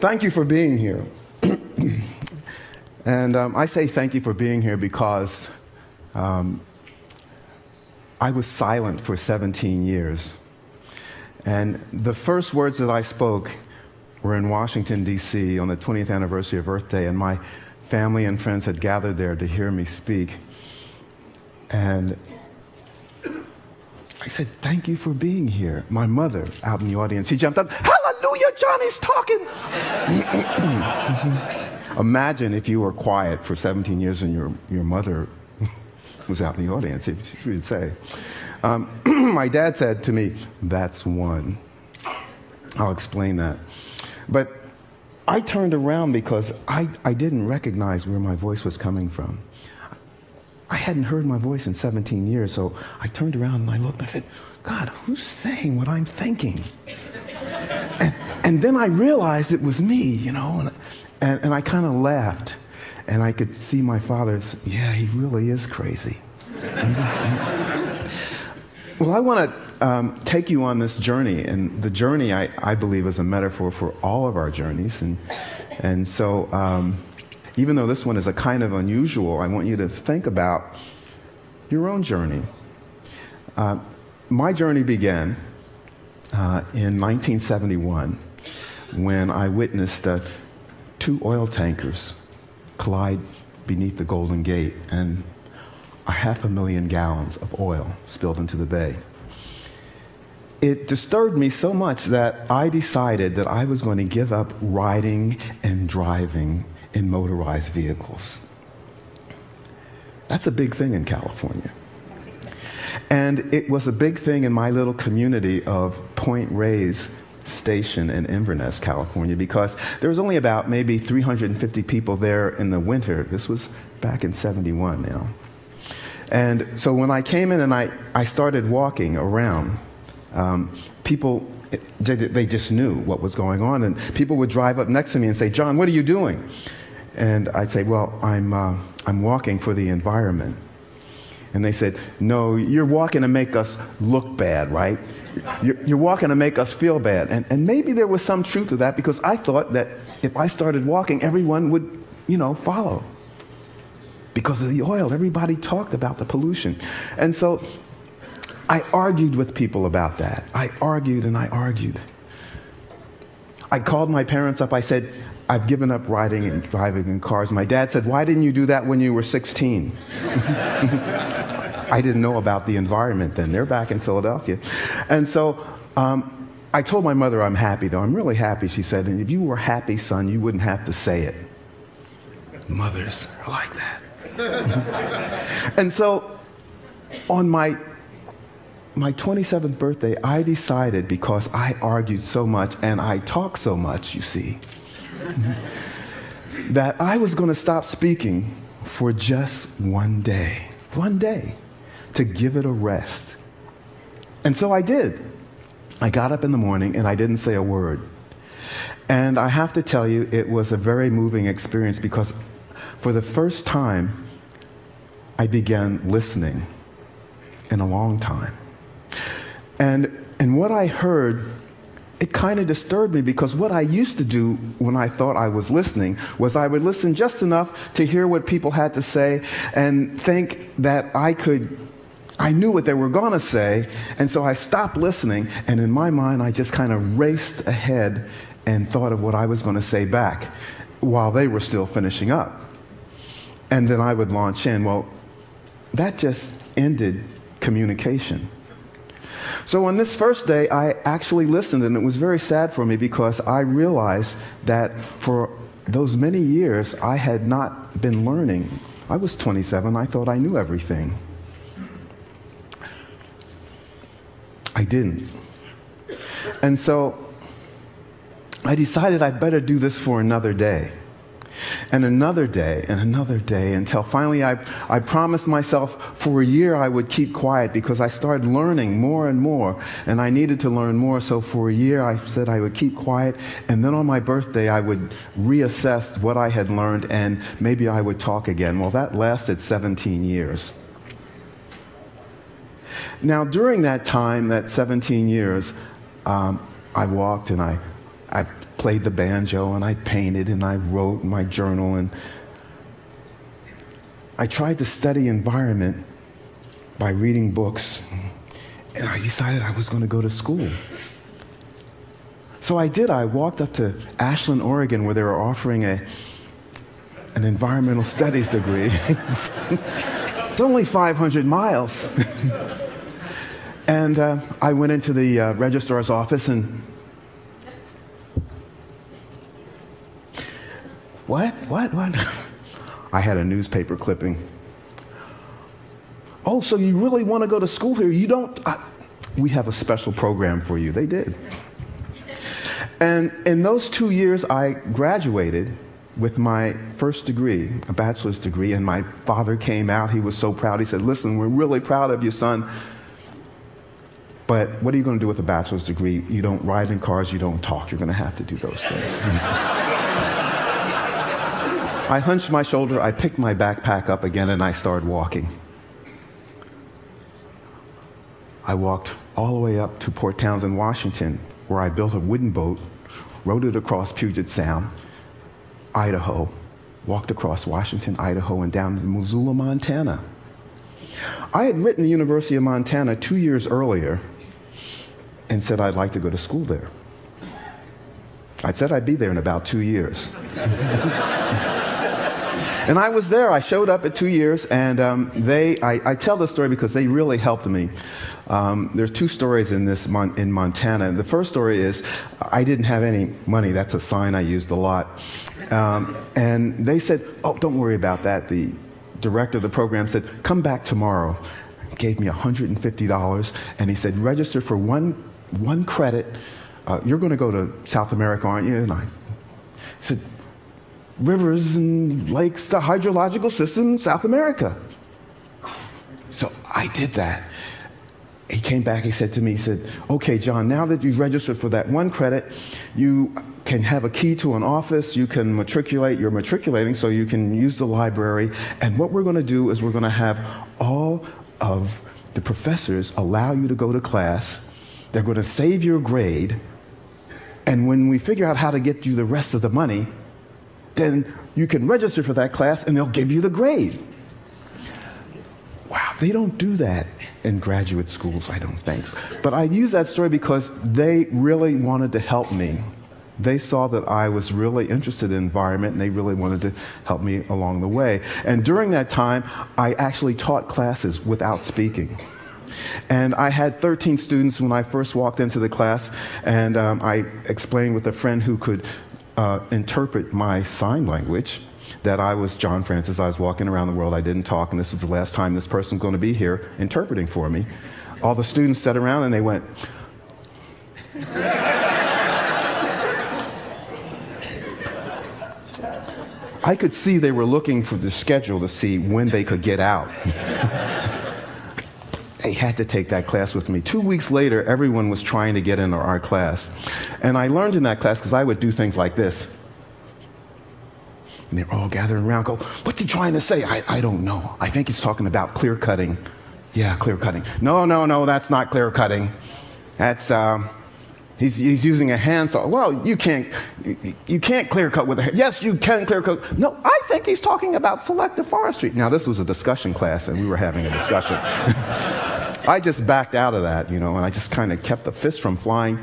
thank you for being here. And I say thank you for being here because I was silent for 17 years. And the first words that I spoke were in Washington, D.C. on the 20th anniversary of Earth Day, and my family and friends had gathered there to hear me speak. And I said, thank you for being here. My mother, out in the audience, she jumped up, hallelujah, Johnny's talking. Imagine if you were quiet for 17 years and your mother was out in the audience, she would say. My dad said to me, that's one. I'll explain that. But I turned around because I didn't recognize where my voice was coming from. I hadn't heard my voice in 17 years, so I turned around and I looked and I said, God, who's saying what I'm thinking? And then I realized it was me, you know, and I kind of laughed. And I could see my father, yeah, he really is crazy. Well, I want to take you on this journey, and the journey, I believe, is a metaphor for all of our journeys. And so even though this one is a kind of unusual, I want you to think about your own journey. My journey began in 1971 when I witnessed 2 oil tankers collide beneath the Golden Gate, and 500,000 gallons of oil spilled into the bay. It disturbed me so much that I decided that I was going to give up riding and driving in motorized vehicles. That's a big thing in California. And it was a big thing in my little community of Point Reyes Station in Inverness, California, because there was only about maybe 350 people there in the winter. This was back in 71 now. And so when I came in and I started walking around, people, they just knew what was going on. And people would drive up next to me and say, John, what are you doing? And I'd say, well, I'm walking for the environment. And they said, no, you're walking to make us look bad, right? You're walking to make us feel bad. And maybe there was some truth to that, because I thought that if I started walking, everyone would, follow. Because of the oil, everybody talked about the pollution. And so I argued with people about that. I argued and I argued. I called my parents up. I said, I've given up riding and driving in cars. My dad said, why didn't you do that when you were 16? I didn't know about the environment then. They're back in Philadelphia. And so I told my mother I'm happy, though. I'm really happy, she said. And if you were happy, son, you wouldn't have to say it. Mothers are like that. And so on my 27th birthday, I decided, because I argued so much and I talked so much, you see, that I was going to stop speaking for just one day, to give it a rest. And so I did. I got up in the morning and I didn't say a word. And I have to tell you, it was a very moving experience, because for the first time, I began listening in a long time. And what I heard, it kind of disturbed me, because what I used to do when I thought I was listening was I would listen just enough to hear what people had to say and think that I knew what they were going to say, and so I stopped listening, and in my mind I just kind of raced ahead and thought of what I was going to say back while they were still finishing up. And then I would launch in. Well, that just ended communication. So on this first day, I actually listened, and it was very sad for me, because I realized that for those many years, I had not been learning. I was 27. I thought I knew everything. I didn't. And so I decided I'd better do this for another day. And another day, and another day, until finally I promised myself for a year I would keep quiet, because I started learning more and more, and I needed to learn more. So for a year I said I would keep quiet, and then on my birthday I would reassess what I had learned, and maybe I would talk again. Well, that lasted 17 years. Now, during that time, that 17 years, I walked and I played the banjo, and I painted, and I wrote in my journal, and I tried to study environment by reading books, and I decided I was going to go to school. So I did. I walked up to Ashland, Oregon, where they were offering an environmental studies degree. It's only 500 miles. And I went into the registrar's office and, what? I had a newspaper clipping. Oh, so you really want to go to school here? You don't? We have a special program for you. They did. And in those 2 years, I graduated with my first degree, a bachelor's degree, and my father came out. He was so proud. He said, listen, we're really proud of you, son. But what are you going to do with a bachelor's degree? You don't ride in cars, you don't talk. You're going to have to do those things. I hunched my shoulder, I picked my backpack up again, and I started walking. I walked all the way up to Port Townsend, Washington, where I built a wooden boat, rowed it across Puget Sound, Idaho, walked across Washington, Idaho, and down to Missoula, Montana. I had written the University of Montana 2 years earlier and said I'd like to go to school there. I said I'd be there in about 2 years. And I was there. I showed up at 2 years, and I tell this story because they really helped me. There's two stories in Montana. The first story is I didn't have any money. That's a sign I used a lot. And they said, oh, don't worry about that. The director of the program said, come back tomorrow. Gave me $150, and he said, register for one credit. You're going to go to South America, aren't you? And I said, rivers and lakes, the hydrological system, South America. So I did that. He came back, he said to me, he said, okay, John, now that you've registered for that one credit, you can have a key to an office, you can matriculate, you're matriculating, so you can use the library, and what we're going to do is we're going to have all of the professors allow you to go to class, they're going to save your grade, and when we figure out how to get you the rest of the money, then you can register for that class and they'll give you the grade. Wow, they don't do that in graduate schools, I don't think. But I use that story because they really wanted to help me. They saw that I was really interested in environment, and they really wanted to help me along the way. And during that time, I actually taught classes without speaking. And I had 13 students when I first walked into the class, and I explained with a friend who could interpret my sign language that I was John Francis. I was walking around the world. I didn't talk, and this is the last time this person's going to be here interpreting for me. All the students sat around and they went, I could see they were looking for the schedule to see when they could get out. They had to take that class with me. 2 weeks later, everyone was trying to get into our class. And I learned in that class because I would do things like this. And they're all gathering around, go, what's he trying to say? I don't know. I think he's talking about clear cutting. Yeah, clear cutting. No, that's not clear cutting. That's, he's using a handsaw. Well, you can't clear cut with a hand. Yes, you can clear cut. No, I think he's talking about selective forestry. Now, this was a discussion class, and we were having a discussion. I just backed out of that, and I just kind of kept the fist from flying.